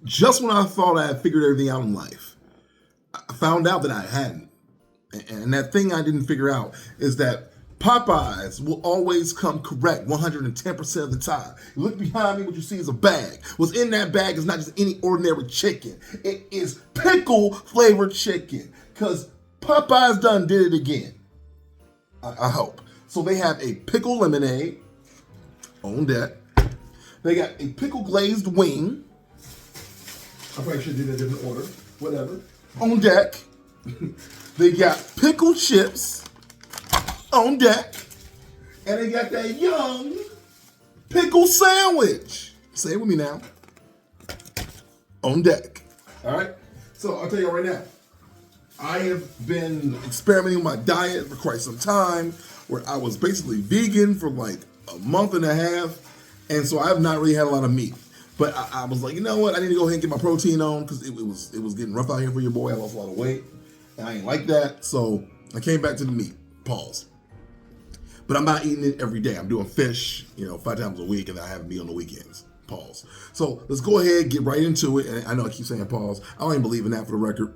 just when I thought I had figured everything out in life, I found out that I hadn't. And that thing I didn't figure out is that Popeyes will always come correct 110% of the time. You look behind me, what you see is a bag. What's in that bag is not just any ordinary chicken. It is pickle-flavored chicken. Because Popeyes done did it again. I hope. So they have a pickle lemonade on deck. They got a pickle glazed wing. I probably should do that in different order. Whatever. On deck. They got pickle chips on deck. And they got that young pickle sandwich. Say it with me now. On deck. All right? So I'll tell you right now. I have been experimenting with my diet for quite some time, where I was basically vegan for like a month and a half. And so I have not really had a lot of meat. But I was like, you know what? I need to go ahead and get my protein on because it was getting rough out here for your boy. I lost a lot of weight. And I ain't like that. So I came back to the meat. Pause. But I'm not eating it every day. I'm doing fish, 5 times a week, and I have meat on the weekends. Pause. So let's go ahead, get right into it. And I know I keep saying pause. I don't even believe in that for the record.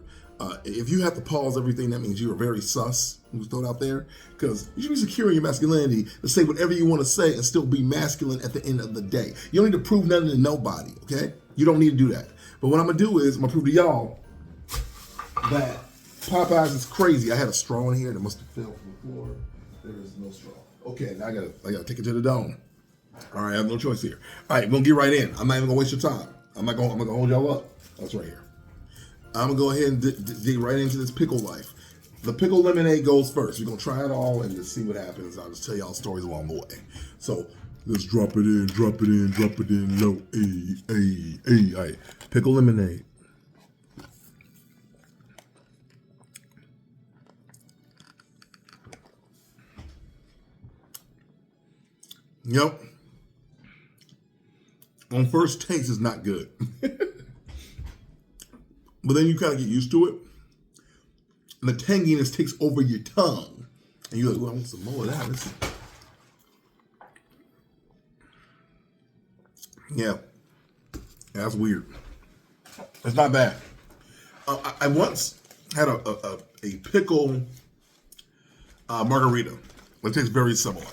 If you have to pause everything, that means you are very sus. Who's thrown out there? Because you should be secure in your masculinity to say whatever you want to say and still be masculine at the end of the day. You don't need to prove nothing to nobody, okay? You don't need to do that. But what I'm going to do is I'm going to prove to y'all that Popeyes is crazy. I had a straw in here that must have fell from the floor. There is no straw. Okay, now I gotta take it to the dome. All right, I have no choice here. All right, we're going to get right in. I'm not even going to waste your time. I'm going to hold y'all up. That's right here. I'm going to go ahead and dig right into this pickle life. The pickle lemonade goes first. We're going to try it all and just see what happens. I'll just tell y'all stories along the way. So let's drop it in low. Hey. All right, pickle lemonade. Yep. On first taste, it's not good. But then you kind of get used to it. And the tanginess takes over your tongue. And you're like, well, I want some more of that. Listen. Yeah. That's weird. It's not bad. I once had a pickle margarita. It tastes very similar.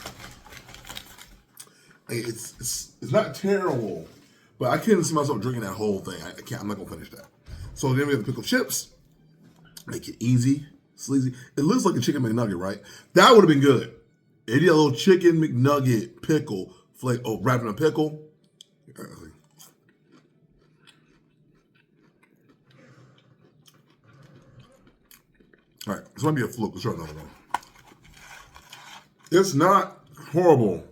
It's not terrible, but I couldn't see myself drinking that whole thing. I can't. I'm not gonna finish that. So then we have the pickle chips. Make it easy, sleazy. It looks like a chicken McNugget, right? That would have been good. It did a little chicken McNugget pickle flake. Oh, wrapped in a pickle. All right, this might be a fluke. Let's try another one. It's not horrible.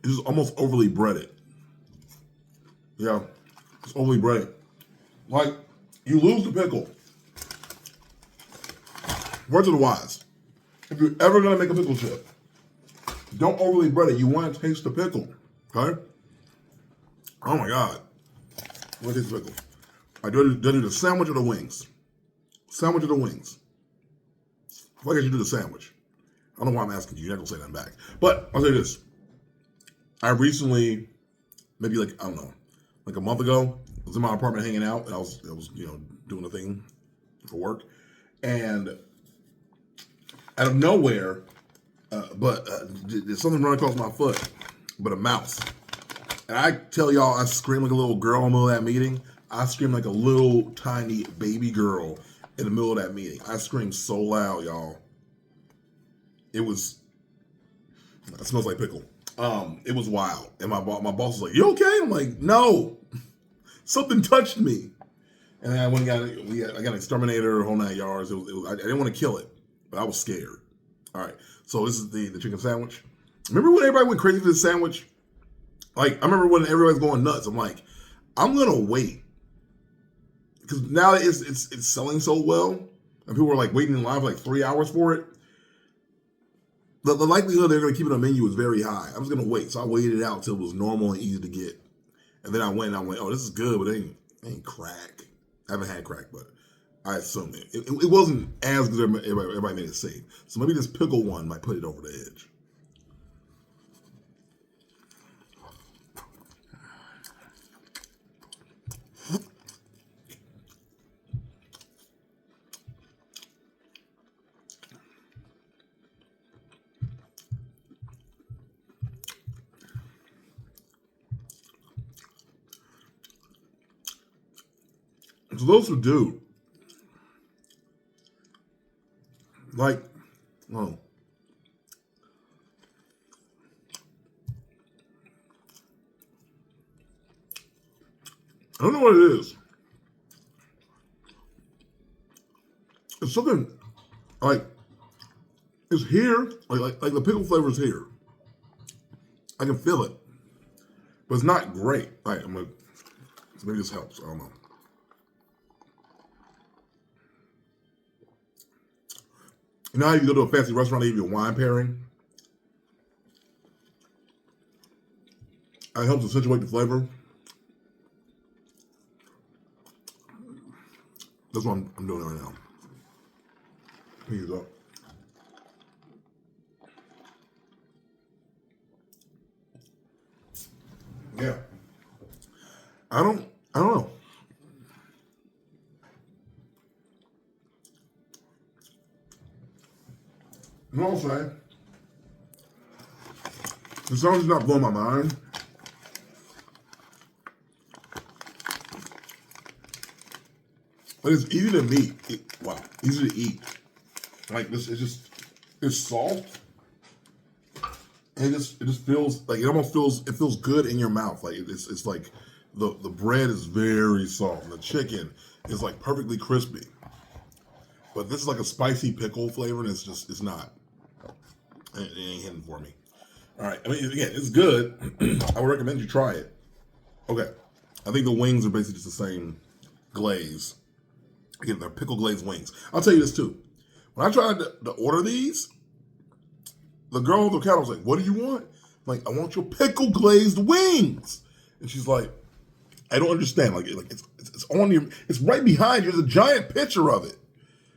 It's just almost overly breaded. Yeah, it's overly breaded. Like, you lose the pickle. Words of the wise. If you're ever going to make a pickle chip, don't overly bread it. You want to taste the pickle. Okay? Oh my God. I want to taste the pickle. I do the sandwich or the wings? Sandwich or the wings? I feel like I should do the sandwich. I don't know why I'm asking you. You're not going to say that back. But I'll say this. I recently, maybe like, I don't know, like a month ago, I was in my apartment hanging out, and I was doing a thing for work, and out of nowhere, there's something running across my foot, but a mouse. And I tell y'all, I screamed like a little girl in the middle of that meeting. I screamed like a little tiny baby girl in the middle of that meeting. I screamed so loud, y'all. It smells like pickle. It was wild. And my boss was like, "You okay?" I'm like, "No, something touched me." And then I went and I got an exterminator, whole 9 yards. I didn't want to kill it, but I was scared. All right, so this is the chicken sandwich. Remember when everybody went crazy for this sandwich? Like, I remember when everybody's going nuts. I'm like, I'm gonna wait because now it's selling so well, and people are like waiting in line for like 3 hours for it. The likelihood they're going to keep it on menu is very high. I was going to wait. So I waited out till it was normal and easy to get. And then I went, oh, this is good, but it ain't crack. I haven't had crack, but I assume it wasn't as good as everybody made it seem. So maybe this pickle one might put it over the edge. It's a little subdued. Like, oh. I don't know what it is. It's something like it's here, like the pickle flavor is here. I can feel it, but it's not great. All right, maybe this helps. I don't know. You know how you go to a fancy restaurant, they give you a wine pairing? It helps accentuate the flavor. That's what I'm doing right now. Here you go. Yeah. I don't know. You know what I'm saying? The song's not blowing my mind. But it's easy to meet. Wow, easy to eat. Like this, it's soft. And it just feels like it feels good in your mouth. Like it's like the bread is very soft. And the chicken is like perfectly crispy. But this is like a spicy pickle flavor, and it's not. It ain't hitting for me. All right, I mean, again, it's good. I would recommend you try it. Okay, I think the wings are basically just the same glaze. Again, they're pickle glaze wings. I'll tell you this too. When I tried to order these, the girl on the counter was like, "What do you want?" I'm like, "I want your pickle glazed wings." And she's like, "I don't understand. Like it's on your, it's right behind you. There's a giant picture of it."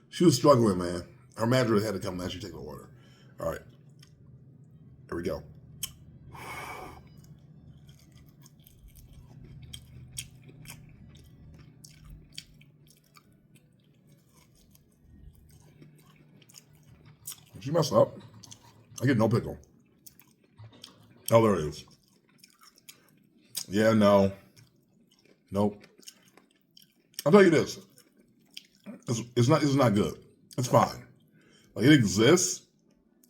She was struggling, man. Her manager had to come and actually take the order. All right, here we go. She messed up. I get no pickle. Oh, there it is. Yeah, no. Nope. I'll tell you this. It's not good. It's fine. Like, it exists.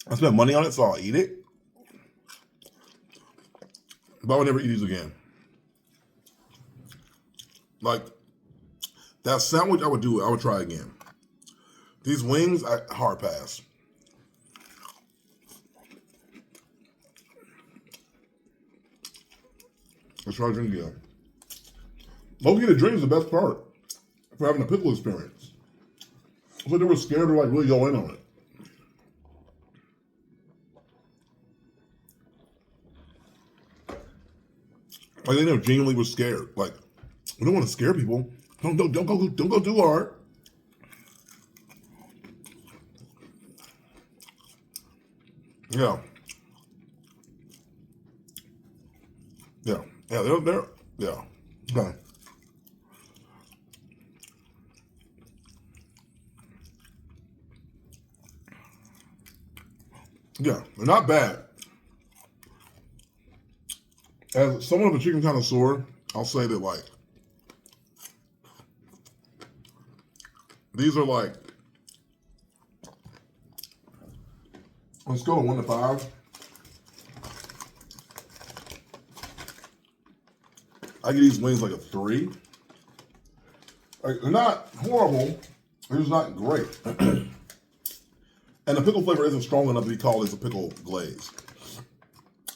I spent money on it, so I'll eat it. But I would never eat these again. Like, that sandwich I would try again. These wings, hard pass. Let's try to drink again. Low-key, the drink is the best part for having a pickle experience. It's like they were scared to like really go in on it. Like they never genuinely were scared. Like, we don't want to scare people. Don't go too hard. Yeah. Yeah. Yeah, they're yeah. Okay. Yeah, they're not bad. As someone of a chicken connoisseur, I'll say that like these are like, let's go 1 to 5. I give these wings like a 3. Like, they're not horrible. They're just not great. And the pickle flavor isn't strong enough to be called as a pickle glaze.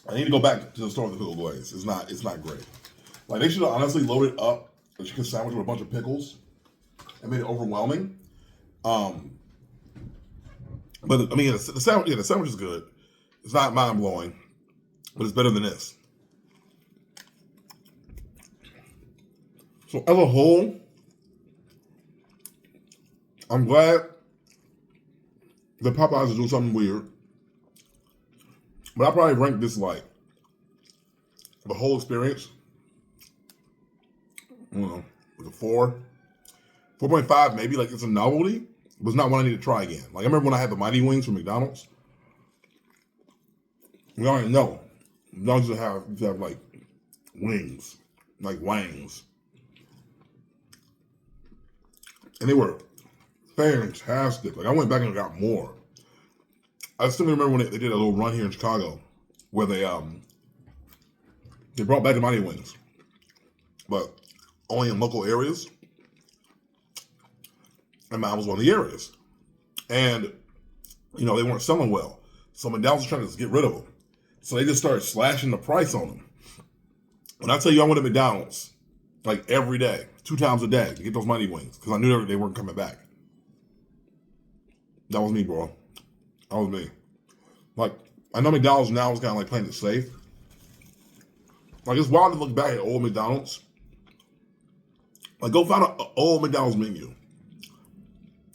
I need to go back to the store with the pickle glaze. It's not great. Like, they should have honestly loaded up a chicken sandwich with a bunch of pickles and made it overwhelming. But I mean, the sandwich is good. It's not mind blowing, but it's better than this. So as a whole, I'm glad that Popeyes is doing something weird. But I probably rank this like the whole experience. I don't know, like a 4, 4.5 maybe. Like, it's a novelty, but it's not one I need to try again. Like, I remember when I had the Mighty Wings from McDonald's. We already know McDonald's used to have like wings, like wangs. and they were fantastic. Like I went back and got more. I still remember when they did a little run here in Chicago where they brought back the Mighty Wings, but only in local areas. And mine was one of the areas, and you know they weren't selling well, so McDonald's was trying to just get rid of them. So they just started slashing the price on them. When I tell you I went to McDonald's like every day, 2 times a day to get those Mighty Wings because I knew they weren't coming back. That was me, bro. That was me. Like, I know McDonald's now is kind of like playing it safe. Like, it's wild to look back at old McDonald's. Like, go find an old McDonald's menu.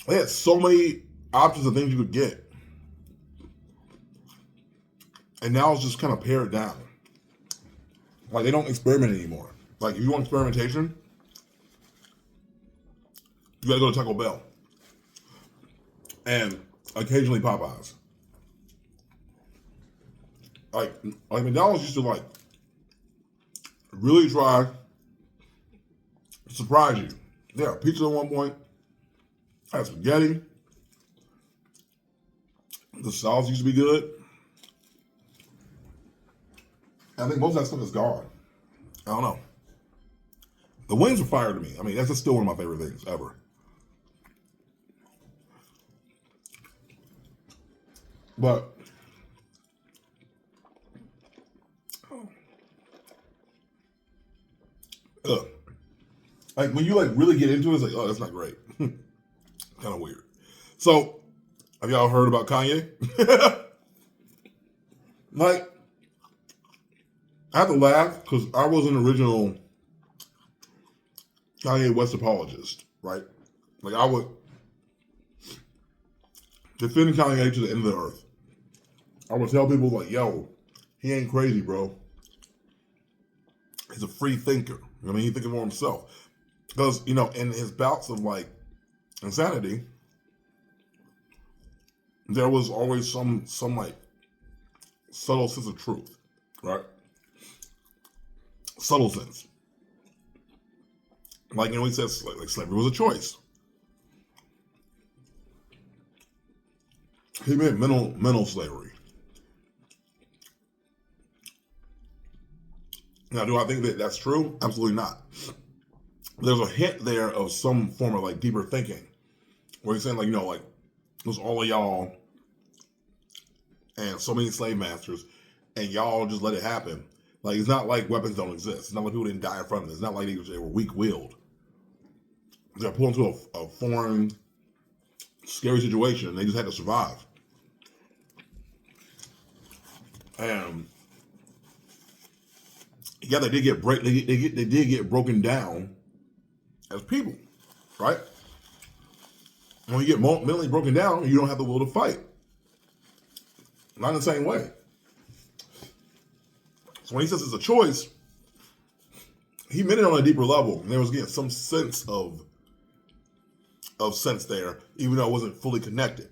They had so many options of things you could get. And now it's just kind of pared down. Like, they don't experiment anymore. Like, if you want experimentation, you gotta go to Taco Bell. And occasionally Popeyes. Like McDonald's used to like really try to surprise you. They had pizza at one point. Had spaghetti. The sauce used to be good. I think most of that stuff is gone. I don't know. The wings were fire to me. I mean, that's just still one of my favorite things ever. But like when you like really get into it, it's like, oh, that's not great. Kind of weird. So, have y'all heard about Kanye? Like, I have to laugh because I was an original Kanye West apologist, right? Like, I would defend Kanye to the end of the earth. I would tell people, like, yo, he ain't crazy, bro. He's a free thinker. I mean, he's thinking for himself. Because, you know, in his bouts of, like, insanity, there was always some like, subtle sense of truth, right? Subtle sense. Like, you know, he says, like slavery was a choice. He meant mental slavery. Now, do I think that that's true? Absolutely not. There's a hint there of some form of like deeper thinking, where he's saying like, you know, like it was all of y'all and so many slave masters, and y'all just let it happen. Like, it's not like weapons don't exist. It's not like people didn't die in front of it. It's not like they were weak-willed. They're pulled into a foreign, scary situation, and they just had to survive. And yeah, they did get broken down as people, right? When you get mentally broken down, you don't have the will to fight. Not in the same way. So when he says it's a choice, he meant it on a deeper level, and there was getting some sense of sense there, even though it wasn't fully connected.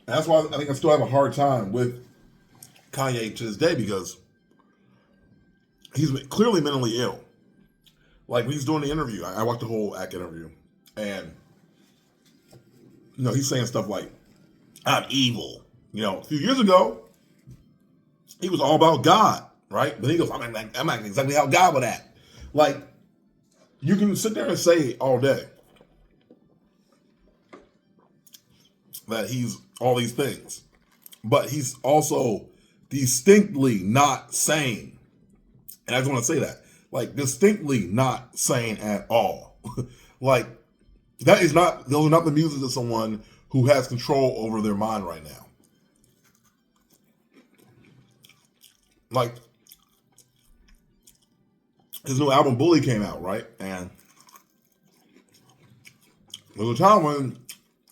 And that's why I think I still have a hard time with Kanye to this day, because he's clearly mentally ill. Like, when he's doing the interview, I watched the whole ACT interview, and you know, he's saying stuff like, I'm evil. You know, a few years ago, he was all about God, right? But he goes, I'm acting exactly how God would act. Like, you can sit there and say all day that he's all these things, but he's also distinctly not sane. And I just want to say that, like, distinctly not sane at all. Like, those are not the muses of someone who has control over their mind right now. Like, his new album Bully came out, right? And there was a time when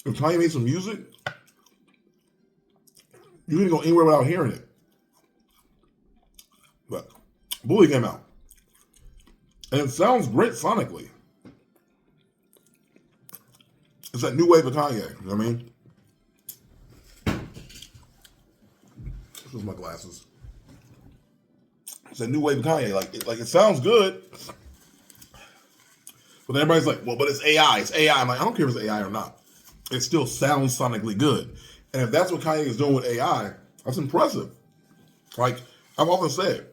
if Kanye made some music, you didn't go anywhere without hearing it. But Bully came out, and it sounds great sonically. It's that new wave of Kanye, you know what I mean? This is my glasses. It's a new wave of Kanye. Like it sounds good. But everybody's like, well, but it's AI. It's AI. I'm like, I don't care if it's AI or not. It still sounds sonically good. And if that's what Kanye is doing with AI, that's impressive. Like I've often said,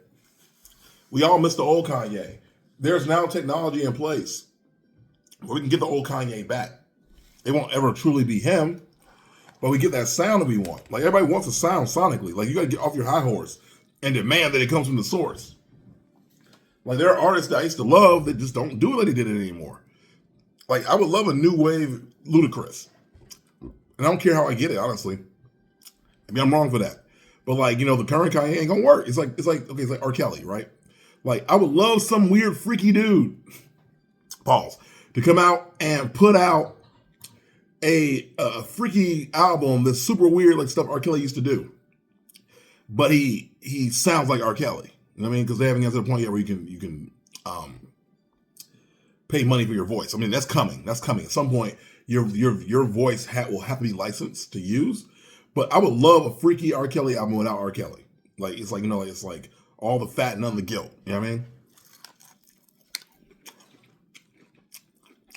we all miss the old Kanye. There's now technology in place where we can get the old Kanye back. It won't ever truly be him, but we get that sound that we want. Like everybody wants a sound sonically. Like you got to get off your high horse and demand that it comes from the source. Like there are artists that I used to love that just don't do it like they did it anymore. Like I would love a new wave Ludacris. And I don't care how I get it, honestly. I mean, I'm wrong for that. But like, the current Kanye ain't gonna work. It's like R. Kelly, right? Like I would love some weird freaky dude, pause, to come out and put out a freaky album that's super weird, like stuff R. Kelly used to do. But he sounds like R. Kelly. You know what I mean? Because they haven't got to the point yet where you can pay money for your voice. I mean, that's coming. That's coming. At some point, your voice will have to be licensed to use. But I would love a freaky R. Kelly album without R. Kelly. Like it's like it's like all the fat, none of the guilt. You know what I mean?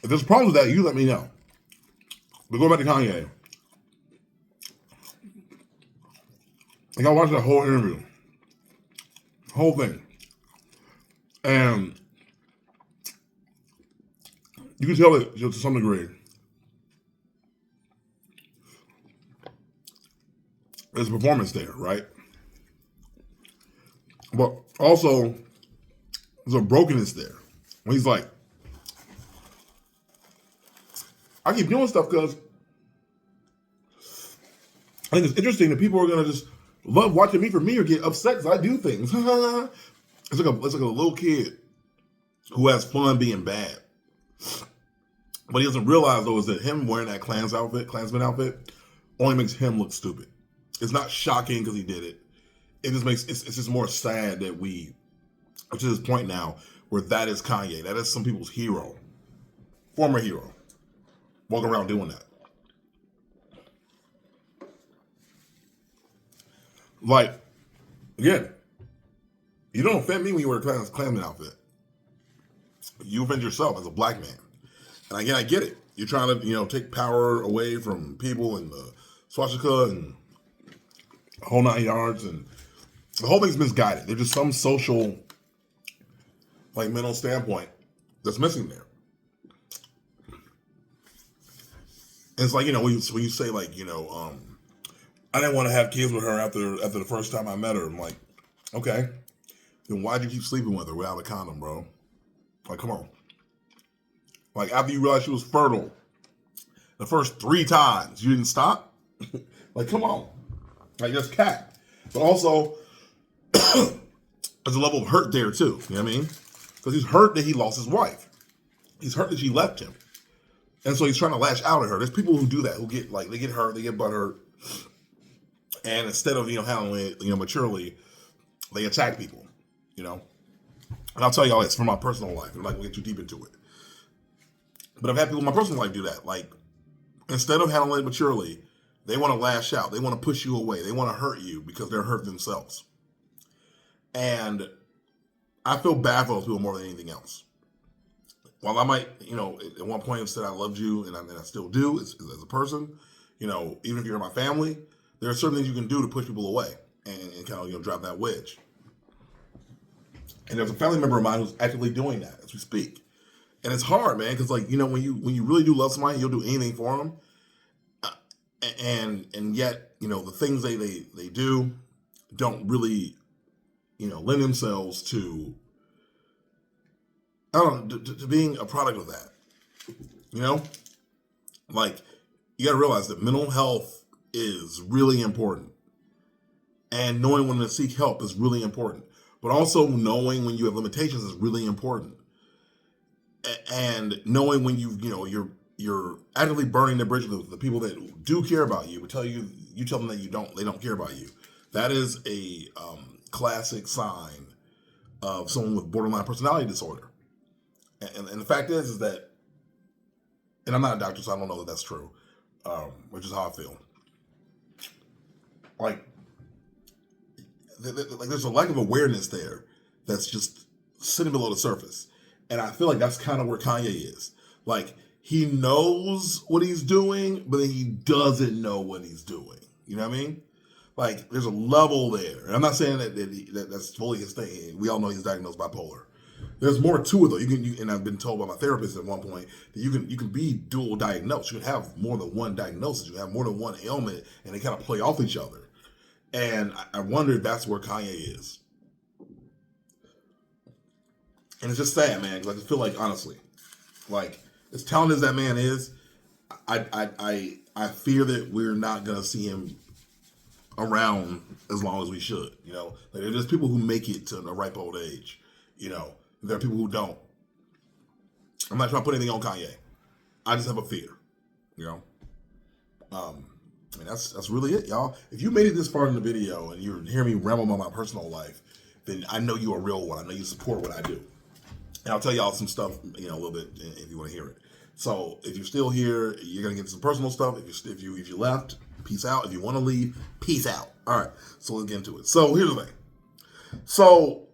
If there's problems with that, you let me know. But going back to Kanye, like I watched that whole interview, whole thing, and you can tell it to some degree. There's a performance there, right? But also, there's a brokenness there. When he's like, I keep doing stuff because I think it's interesting that people are going to just love watching me for me or get upset because I do things. It's like a little kid who has fun being bad. What he doesn't realize, though, is that him wearing that Klansman outfit, only makes him look stupid. It's not shocking because he did it. It just makes it's just more sad that we, up to this point now, where that is Kanye. That is some people's hero, former hero, walking around doing that. Like, again, you don't offend me when you wear a Klansman outfit. You offend yourself as a black man. And again, I get it. You're trying to, take power away from people and the swastika and the whole 9 yards, and the whole thing's misguided. There's just some social, mental standpoint that's missing there. And it's like, when you say I didn't want to have kids with her after the first time I met her. I'm like, okay, then why'd you keep sleeping with her without a condom, bro? Like, come on. Like, after you realized she was fertile, the first 3 times, you didn't stop? Like, come on. Like, that's cat. But also, there's a level of hurt there, too. You know what I mean? Because he's hurt that he lost his wife. He's hurt that she left him. And so he's trying to lash out at her. There's people who do that, who get, they get hurt, they get butthurt. And instead of, handling it, maturely, they attack people, And I'll tell y'all this from my personal life. I'm not going to get too deep into it. But I've had people in my personal life do that. Like, instead of handling it maturely, they want to lash out. They want to push you away. They want to hurt you because they're hurt themselves. And I feel bad for those people more than anything else. While I might, at one point have said I loved you, and I still do as a person, even if you're in my family, there are certain things you can do to push people away and kind of, drop that wedge. And there's a family member of mine who's actively doing that as we speak. And it's hard, man, because when you really do love somebody, you'll do anything for them. And yet, the things they do don't really, lend themselves to, I don't know, to being a product of that. Like, you got to realize that mental health is really important. And knowing when to seek help is really important. But also knowing when you have limitations is really important. And knowing when you're actively burning the bridge with the people that do care about you, but you tell them that they don't care about you. That is a classic sign of someone with borderline personality disorder. And the fact is that, and I'm not a doctor, so I don't know that that's true, which is how I feel. Like there's a lack of awareness there that's just sitting below the surface. And I feel like that's kind of where Kanye is. Like, he knows what he's doing, but then he doesn't know what he's doing. You know what I mean? Like, there's a level there. And I'm not saying that's fully his thing. We all know he's diagnosed bipolar. There's more to it, though. And I've been told by my therapist at one point that you can be dual diagnosed. You can have more than one diagnosis. You can have more than one ailment, and they kind of play off each other. And I wonder if that's where Kanye is. And it's just sad, man, because I just feel like, honestly, like, as talented as that man is, I fear that we're not going to see him around as long as we should, you know? Like, there's people who make it to a ripe old age, you know? There are people who don't. I'm not trying to put anything on Kanye. I just have a fear, you know? I mean, that's really it, y'all. If you made it this far in the video and you're hearing me ramble about my personal life, then I know you're a real one. I know you support what I do. And I'll tell y'all some stuff, you know, a little bit if you want to hear it. So if you're still here, you're gonna get some personal stuff. If you left, peace out. If you want to leave, peace out. All right. So let's get into it. So here's the thing. So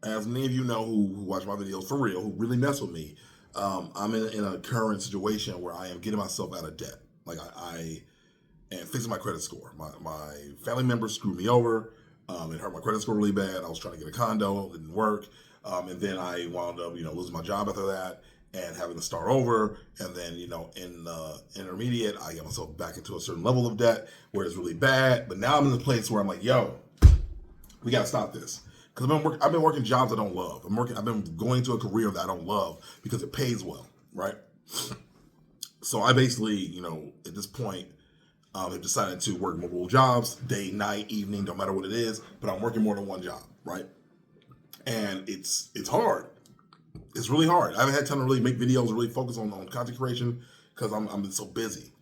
as many of you know who watch my videos for real, who really mess with me, I'm in a current situation where I am getting myself out of debt. Like I am fixing my credit score. My family members screwed me over. It hurt my credit score really bad. I was trying to get a condo, it didn't work. And then I wound up, losing my job after that and having to start over. And then, in intermediate, I got myself back into a certain level of debt where it's really bad. But now I'm in the place where I'm like, yo, we got to stop this. Because I've been working jobs I don't love. I've been going to a career that I don't love because it pays well, right? So I basically, at this point, have decided to work multiple jobs, day, night, evening, no matter what it is. But I'm working more than one job, right? And it's hard. It's really hard. I haven't had time to really make videos, really focus on content creation because I'm so busy.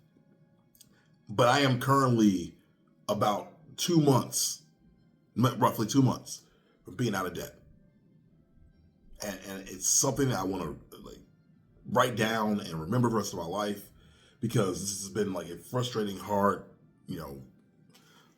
But I am currently about 2 months, roughly 2 months, from being out of debt. And it's something that I want to write down and remember the rest of my life because this has been a frustrating, hard,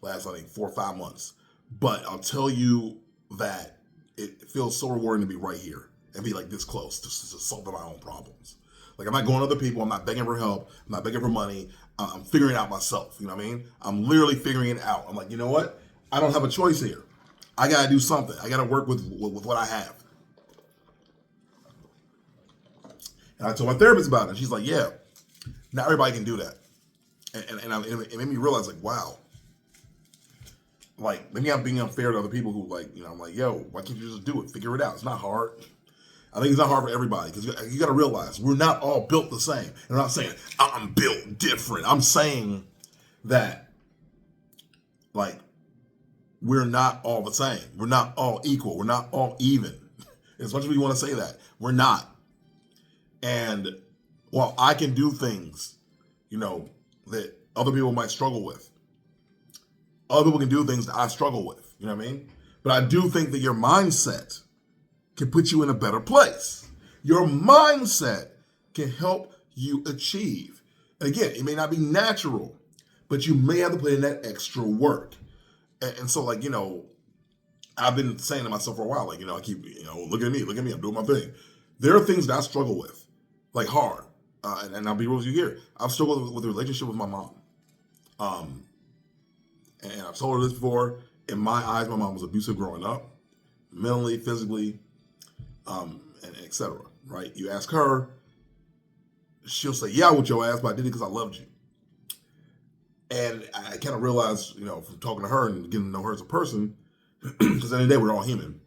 last, 4 or 5 months. But I'll tell you that it feels so rewarding to be right here and be this close to solving my own problems. I'm not going to other people. I'm not begging for help. I'm not begging for money. I'm figuring it out myself. You know what I mean? I'm literally figuring it out. I'm like, you know what? I don't have a choice here. I got to do something. I got to work with what I have. And I told my therapist about it. And she's like, yeah, not everybody can do that. And it made me realize, wow. Maybe I'm being unfair to other people who I'm like, yo, why can't you just do it? Figure it out. It's not hard. I think it's not hard for everybody because you got to realize we're not all built the same. And I'm not saying I'm built different. I'm saying that, we're not all the same. We're not all equal. We're not all even. As much as we want to say that, we're not. And while I can do things, that other people might struggle with, other people can do things that I struggle with, you know what I mean? But I do think that your mindset can put you in a better place. Your mindset can help you achieve. And again, it may not be natural, but you may have to put in that extra work. And so, I've been saying to myself for a while, I keep, look at me, I'm doing my thing. There are things that I struggle with, hard. And I'll be real with you here. I've struggled with a relationship with my mom. And I've told her this before. In my eyes, my mom was abusive growing up, mentally, physically, and et cetera, right? You ask her, she'll say, yeah, I whooped your ass, but I did it because I loved you. And I kind of realized, from talking to her and getting to know her as a person, because at the end of the day, we're all human,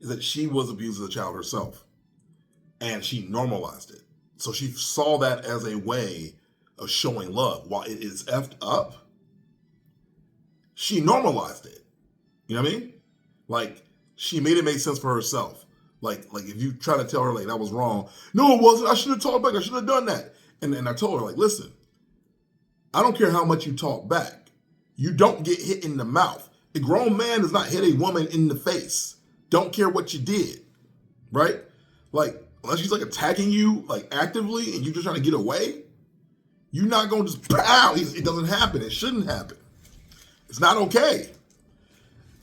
is that she was abused as a child herself. And she normalized it. So she saw that as a way of showing love. While it is effed up, she normalized it. You know what I mean? She made it make sense for herself. If you try to tell her, that was wrong. No, it wasn't. I should have talked back. I should have done that. And I told her, listen, I don't care how much you talk back. You don't get hit in the mouth. A grown man does not hit a woman in the face. Don't care what you did. Right? Unless she's attacking you, actively, and you're just trying to get away, you're not going to just pow. It doesn't happen. It shouldn't happen. It's not okay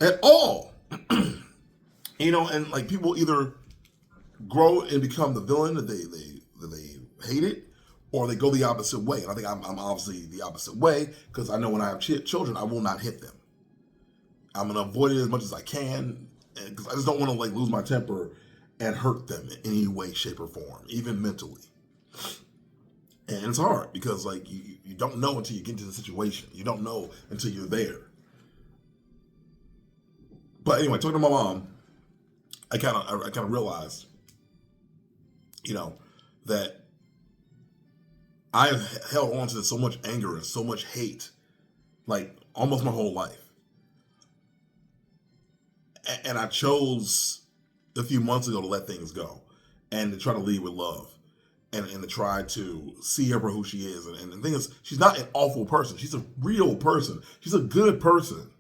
at all. And people either grow and become the villain that they hated, or they go the opposite way. And I think I'm obviously the opposite way, because I know when I have children, I will not hit them. I'm gonna avoid it as much as I can, because I just don't want to like lose my temper and hurt them in any way, shape, or form, even mentally. And it's hard because like you don't know until you get into the situation. You don't know until you're there. But anyway, talking to my mom, I kind of realized, that I've held on to so much anger and so much hate, like almost my whole life. And I chose a few months ago to let things go and to try to lead with love and to try to see her for who she is. And the thing is, she's not an awful person. She's a real person. She's a good person.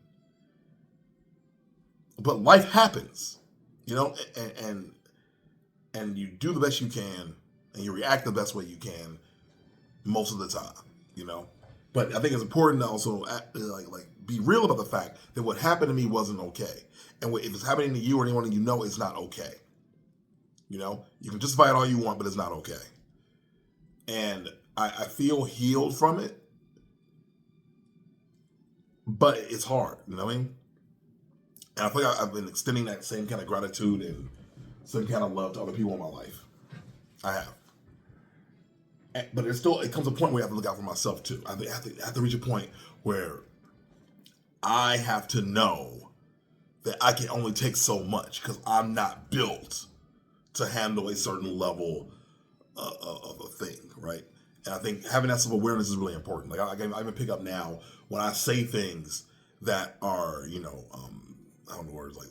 But life happens, and you do the best you can and you react the best way you can most of the time, But I think it's important to also be real about the fact that what happened to me wasn't okay. And if it's happening to you or anyone you know, it's not okay. You can justify it all you want, but it's not okay. And I feel healed from it, but it's hard, you know what I mean? And I feel like I've been extending that same kind of gratitude and some kind of love to other people in my life. I have. But it comes a point where I have to look out for myself too. I have to reach a point where I have to know that I can only take so much because I'm not built to handle a certain level of a thing, right? And I think having that self-awareness is really important. Like I even pick up now when I say things that are, I don't know words like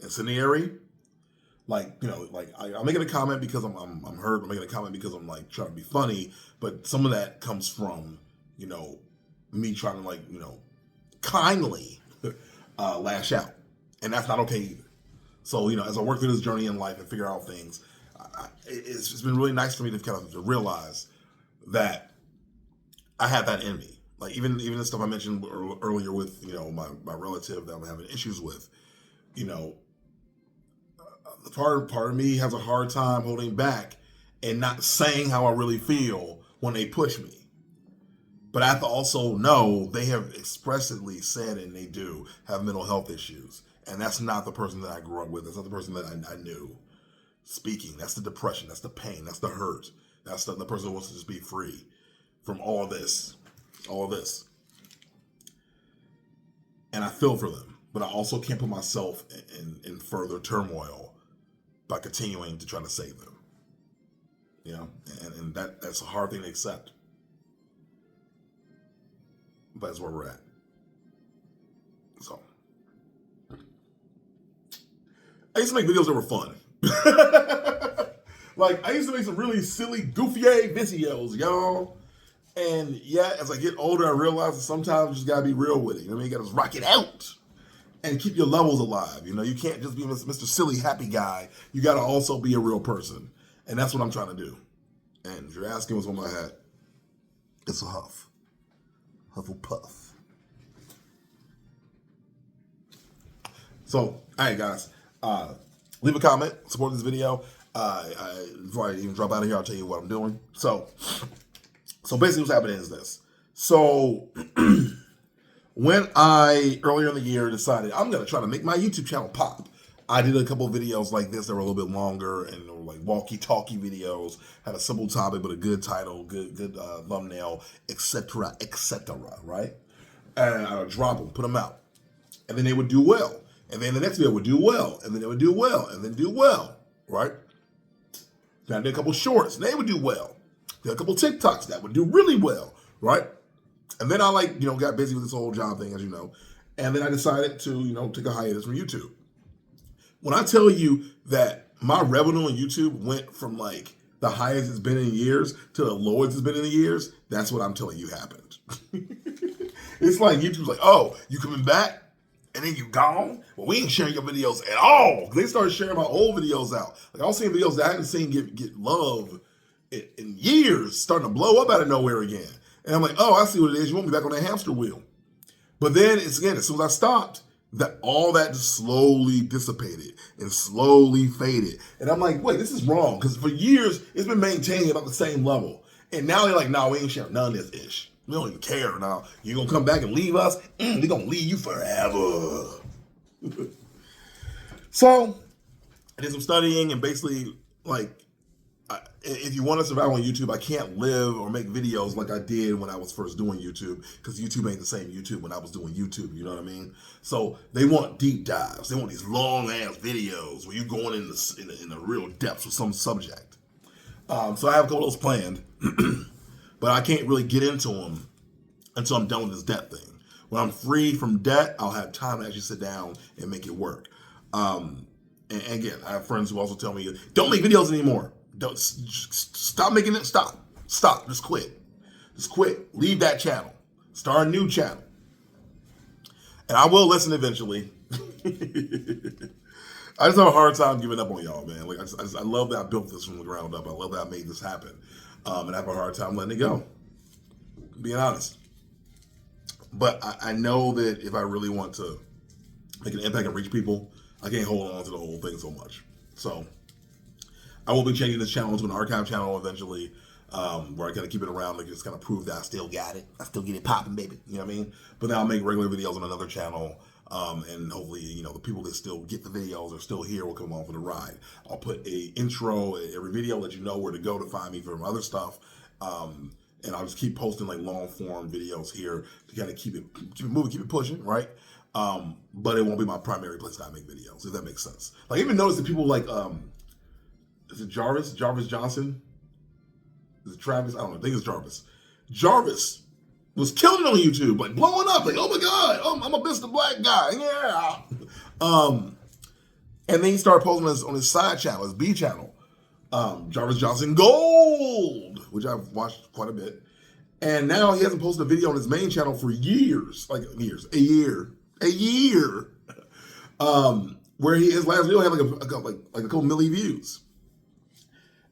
incendiary. Like, I'm making a comment because I'm hurt. I'm making a comment because I'm like trying to be funny. But some of that comes from, me trying to kindly lash out. And that's not okay either. So, as I work through this journey in life and figure out things, it's just been really nice for me to kind of to realize that I have that in me. Like even the stuff I mentioned earlier with, my relative that I'm having issues with, part of me has a hard time holding back and not saying how I really feel when they push me. But I have to also know they have expressly said, and they do have mental health issues. And that's not the person that I grew up with. That's not the person that I knew speaking. That's the depression. That's the pain. That's the hurt. That's the person who wants to just be free from all this. And I feel for them. But I also can't put myself in further turmoil by continuing to try to save them. And that's a hard thing to accept. But that's where we're at. So I used to make videos that were fun. Like I used to make some really silly, goofy videos, y'all. And yeah, as I get older, I realize that sometimes you just gotta be real with it. You gotta just rock it out and keep your levels alive. You can't just be Mr. Silly Happy Guy. You gotta also be a real person. And that's what I'm trying to do. And if you're asking what's on my hat, it's a huff. Hufflepuff. So, all right, guys. Leave a comment, support this video. Before I even drop out of here, I'll tell you what I'm doing. So basically what's happening is this. So when I, earlier in the year, decided I'm going to try to make my YouTube channel pop, I did a couple of videos like this that were a little bit longer and were like walkie-talkie videos, had a simple topic but a good title, good thumbnail, etc., right? And I would drop them, put them out. And then they would do well. And then the next video would do well. And then they would do well. And then do well, right? Then I did a couple shorts, and they would do well. Did a couple TikToks that would do really well, right? And then I got busy with this whole job thing, as you know. And then I decided to, take a hiatus from YouTube. When I tell you that my revenue on YouTube went from like the highest it's been in years to the lowest it's been in years, that's what I'm telling you happened. It's like YouTube's like, oh, you coming back? And then you gone? Well, we ain't sharing your videos at all. They started sharing my old videos out. Like I was seeing videos that I hadn't seen get love in years, starting to blow up out of nowhere again. And I'm like, oh, I see what it is. You want me back on that hamster wheel. But then, as soon as I stopped, that all that just slowly dissipated and slowly faded. And I'm like, wait, this is wrong. Because for years, it's been maintaining about the same level. And now they're like, no, we ain't sharing none of this ish. We don't even care now. You gonna come back and leave us? We gonna leave you forever. So I did some studying and basically, like, if you want to survive on YouTube, I can't live or make videos like I did when I was first doing YouTube, because YouTube ain't the same YouTube when I was doing YouTube, you know what I mean? So they want deep dives. They want these long ass videos where you're going in the real depths with some subject. So I have a couple of those planned, but I can't really get into them until I'm done with this debt thing. When I'm free from debt, I'll have time to actually sit down and make it work. And again, I have friends who also tell me, don't make videos anymore. Don't stop making it. Stop. Just quit. Leave that channel. Start a new channel. And I will listen eventually. I just have a hard time giving up on y'all, man. Like I love that I built this from the ground up. I love that I made this happen. And I have a hard time letting it go. Being honest. But I know that if I really want to make an impact and reach people, I can't hold on to the whole thing so much. So I will be changing this channel into an archive channel eventually, where I kind of keep it around, like just kind of prove that I still got it. I still get it popping, baby. You know what I mean? But then I'll make regular videos on another channel, and hopefully, you know, the people that still get the videos are still here will come on for the ride. I'll put a intro at every video, let you know where to go to find me for other stuff. And I'll just keep posting like long form videos here to kind of keep it moving, keep it pushing, right? But it won't be my primary place that I make videos, if that makes sense. Like, I even noticed that people like, is it Jarvis Johnson? Is it Travis? I don't know. I think it's Jarvis. Jarvis was killing it on YouTube, like blowing up, like, oh my God, I'm a Mr. Black guy, yeah. And then he started posting on his side channel, his B channel, Jarvis Johnson Gold, which I've watched quite a bit. And now he hasn't posted a video on his main channel for years, a year. Where his last video had like a couple million views.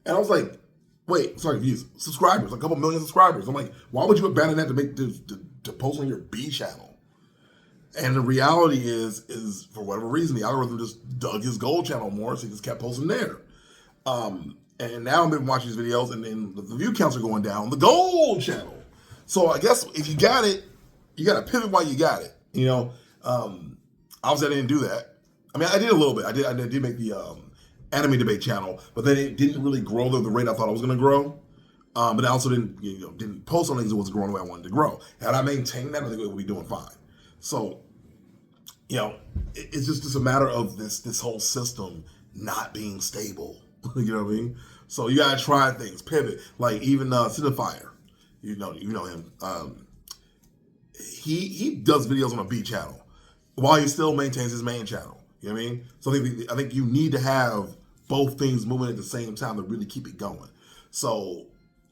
And I was like, views, subscribers, a couple million subscribers. I'm like, why would you abandon that to post on your B channel? And the reality is for whatever reason, the algorithm just dug his gold channel more, so he just kept posting there. And now I've been watching these videos, and then the view counts are going down on the gold channel. So I guess if you got it, you got to pivot while you got it. You know, obviously I didn't do that. I mean, I did a little bit. I did make the anime debate channel, but then it didn't really grow the rate I thought it was going to grow. But I also didn't post on things that was growing the way I wanted to grow. Had I maintained that, I think it would be doing fine. So, you know, it's just a matter of this whole system not being stable. You know what I mean? So you gotta try things, pivot. Like even Cinefire, you know him. He does videos on a B channel while he still maintains his main channel. You know what I mean? So I think you need to have both things moving at the same time to really keep it going. So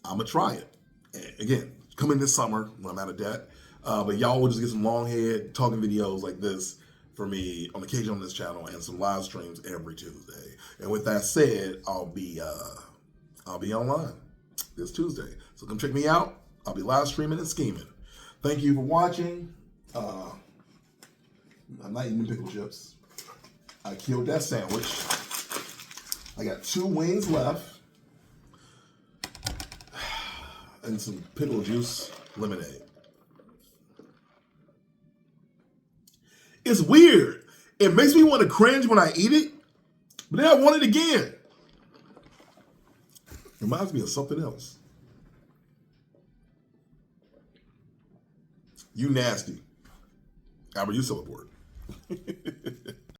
I'm gonna try it. And again, coming this summer when I'm out of debt. But y'all will just get some long head talking videos like this for me on occasion on this channel, and some live streams every Tuesday. And with that said, I'll be online this Tuesday. So come check me out. I'll be live streaming and scheming. Thank you for watching. I'm not eating pickle chips. I killed that sandwich. I got 2 wings left and some pickle juice lemonade. It's weird. It makes me want to cringe when I eat it, but then I want it again. Reminds me of something else. You nasty. Albert, you still aboard.